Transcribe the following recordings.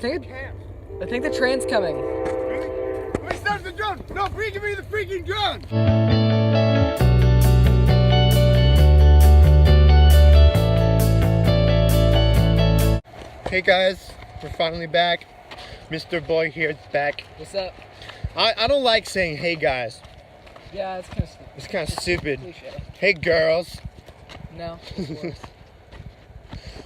I think the train's coming. Really? Let me start the drone! No, give me the freaking drone! Hey guys, we're finally back. Mr. Boy here is back. What's up? I don't like saying hey guys. Yeah, it's kind of stupid. It's kind of stupid. Cliche. Hey girls. No, it's worse.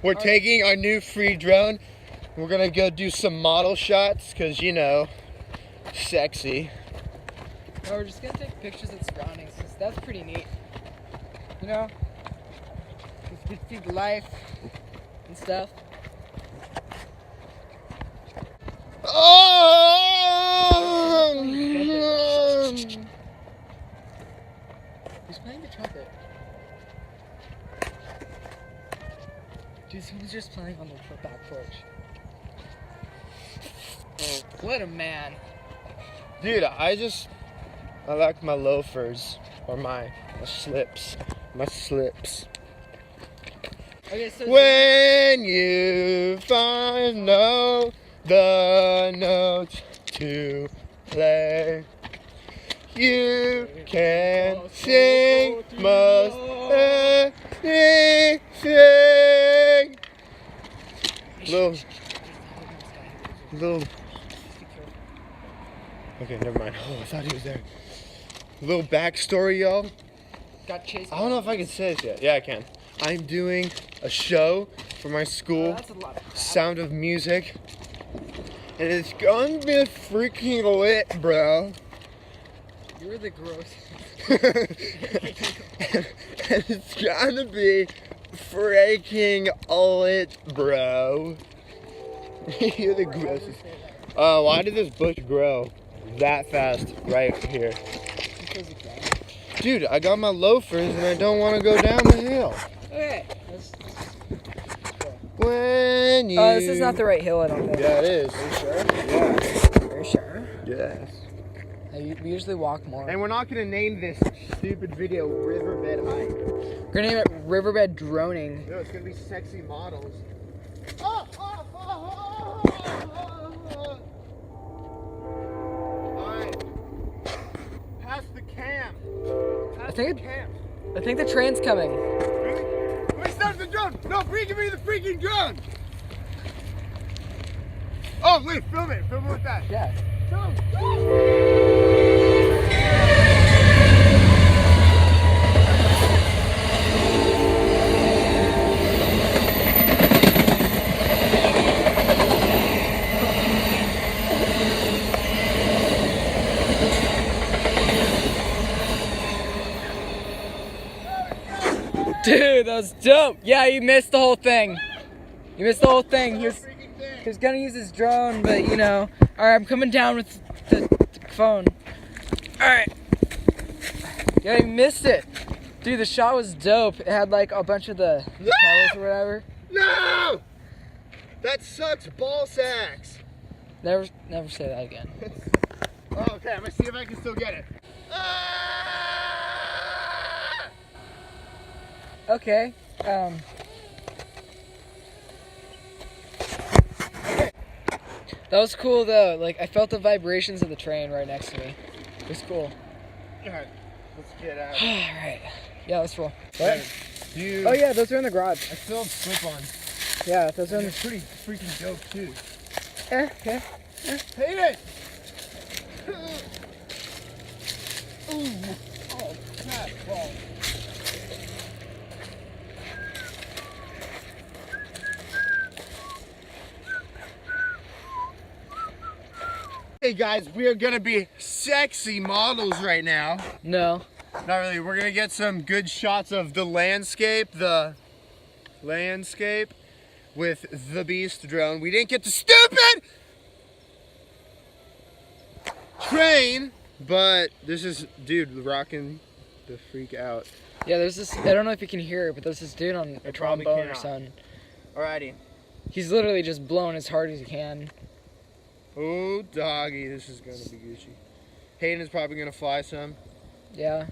We're taking our new free drone. We're gonna go do some model shots, cause you know, sexy. No, we're just gonna take pictures of the surroundings. That's pretty neat. You know, just get to see the life and stuff. Oh! Who's playing the trumpet? Dude, someone's just playing on the back porch. What a man. Dude, I like my loafers or my slips. My slips. Okay, so When you find the notes to play, you can sing most anything. Little. Okay, never mind. Oh, I thought he was there. Little backstory, y'all. got chased. I don't know if I can say this yet. Yeah, I can. I'm doing a show for my school, That's a lot of crap. Sound of Music, and it's gonna be freaking lit, bro. You're the gross. And it's gonna be freaking lit, bro. You're the grossest. Why did this bush grow that fast right here? Because you can. Dude, I got my loafers and I don't want to go down the hill. Okay. When you... Oh, this is not the right hill, I don't think. Yeah, it is. Are you sure? Yeah. Are you sure? Yes. We usually walk more. And we're not going to name this stupid video Riverbed Hike. We're gonna name it Riverbed Droning. No, it's going to be sexy models. Alright. Pass the cam. I think the train's coming. Really? Let me start the drone! No, give me the freaking drone! Oh, wait, film it with that. Yeah. Go! Dude, that was dope. Yeah, you missed the whole thing. You missed the whole thing. He was gonna use his drone, but you know. Alright, I'm coming down with the phone. Alright. Yeah, you missed it. Dude, the shot was dope. It had like a bunch of the pedals or whatever. No! That sucks, ball sacks. Never say that again. Oh, okay, I'm gonna see if I can still get it. Okay. That was cool though. Like I felt the vibrations of the train right next to me. It was cool. Alright, let's get out. Alright. Yeah, let's roll. What? Oh yeah, those are in the garage. I still have slip-ons. Yeah, those are in They're the... pretty freaking dope too. Okay. Hate it! Ooh. Oh, crap. Ball. Hey guys, we are gonna be sexy models right now. No. Not really, we're gonna get some good shots of the landscape with the beast drone. We didn't get the stupid train, but this is, dude, rocking the freak out. Yeah, there's this, I don't know if you can hear it, but there's this dude on a trombone or something. Alrighty. He's literally just blowing as hard as he can. Oh, doggy, this is gonna be Gucci. Hayden is probably gonna fly some. Yeah.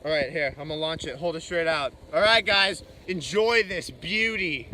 Alright, here, I'm gonna launch it. Hold it straight out. Alright, guys, enjoy this beauty.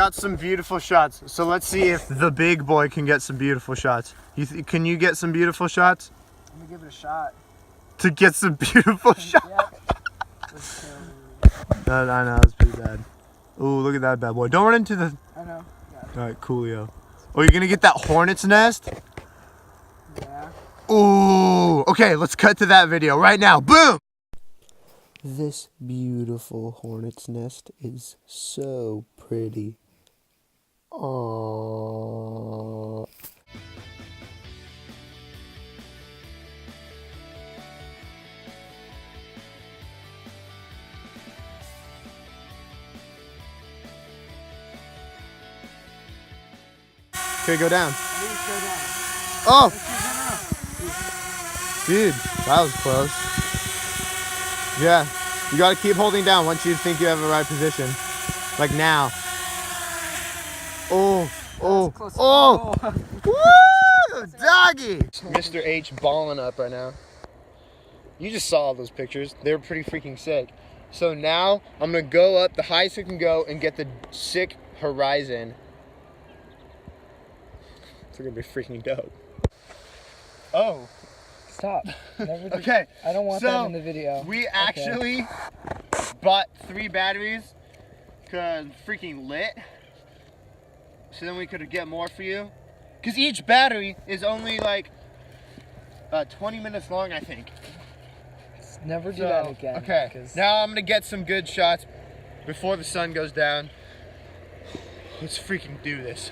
got some beautiful shots. So let's see if the big boy can get some beautiful shots. Can you get some beautiful shots? Let me give it a shot. To get some beautiful shots? Yep. I know, that's pretty bad. Ooh, look at that bad boy. Don't run into the... I know. Alright, coolio. Oh, you're gonna get that hornet's nest? Yeah. Ooh, okay, let's cut to that video right now. Boom! This beautiful hornet's nest is so pretty. Aww. Okay, go down. Oh! Dude, that was close. Yeah, you gotta keep holding down once you think you have the right position. Like now. Oh, oh, oh! Woo! Doggy! Mr. H balling up right now. You just saw all those pictures. They were pretty freaking sick. So now I'm gonna go up the highest I can go and get the sick horizon. It's gonna be freaking dope. Oh. Stop. Never do. Okay. I don't want that in the video. We actually bought 3 batteries because freaking lit. So then we could get more for you. Because each battery is only like 20 minutes long, I think. Never do that again. Okay. Now I'm gonna get some good shots before the sun goes down. Let's freaking do this.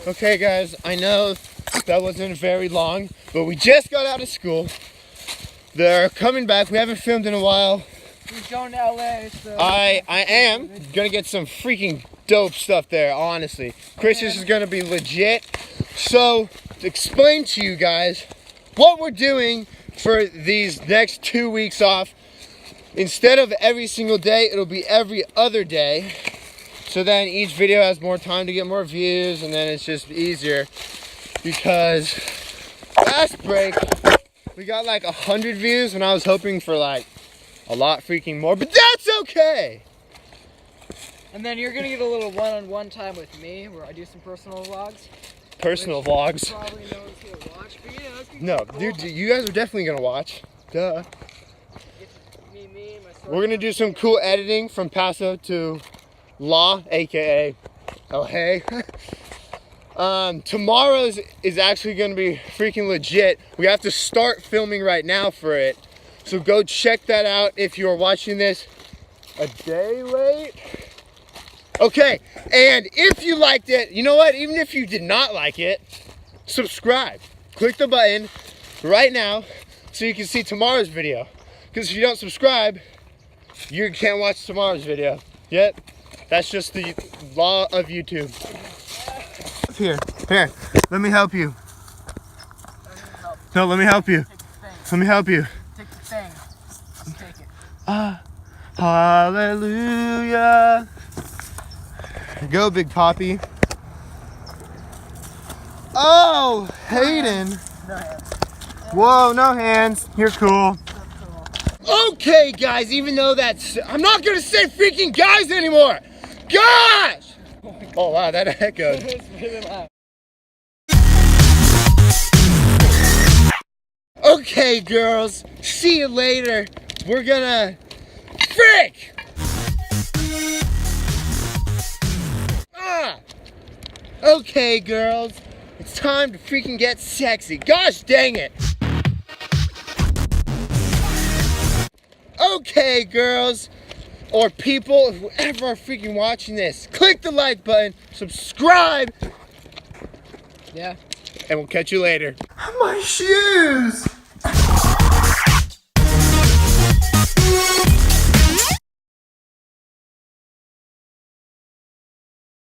Okay guys, I know that wasn't very long, but we just got out of school. They're coming back. We haven't filmed in a while. We're going to LA, so I am gonna get some freaking dope stuff there, honestly. Christmas is gonna be legit. So, to explain to you guys what we're doing for these next 2 weeks off, instead of every single day, it'll be every other day. So then each video has more time to get more views, and then it's just easier. Because last break, we got like 100 views, and I was hoping for like a lot freaking more, but that's okay. And then you're gonna get a little one-on-one time with me, where I do some personal vlogs. Personal vlogs. Probably no one's gonna watch, but yeah, that's No, cool. dude, you guys are definitely gonna watch. Duh. Me, and my We're gonna do some cool editing from Paso to Law, aka oh hey. Tomorrow's is actually gonna be freaking legit. We have to start filming right now for it. So go check that out if you are watching this a day late. Okay, and if you liked it, you know what? Even if you did not like it, subscribe. Click the button right now so you can see tomorrow's video. Because if you don't subscribe, you can't watch tomorrow's video. Yep, that's just the law of YouTube. Here, let me help you. No, let me help you. Let me help you. Take the thing. Just take it. Hallelujah. Go, Big Poppy. Oh, Hayden. No hands. Whoa, no hands. You're cool. Okay, guys, even though that's... I'm not going to say freaking guys anymore. Gosh! Oh, wow, that echoed. It's really loud. Okay, girls. See you later. We're gonna... Frick! Okay, girls. It's time to freaking get sexy. Gosh dang it. Okay, girls. Or people, whoever are freaking watching this, click the like button, subscribe, Yeah. and we'll catch you later. My shoes!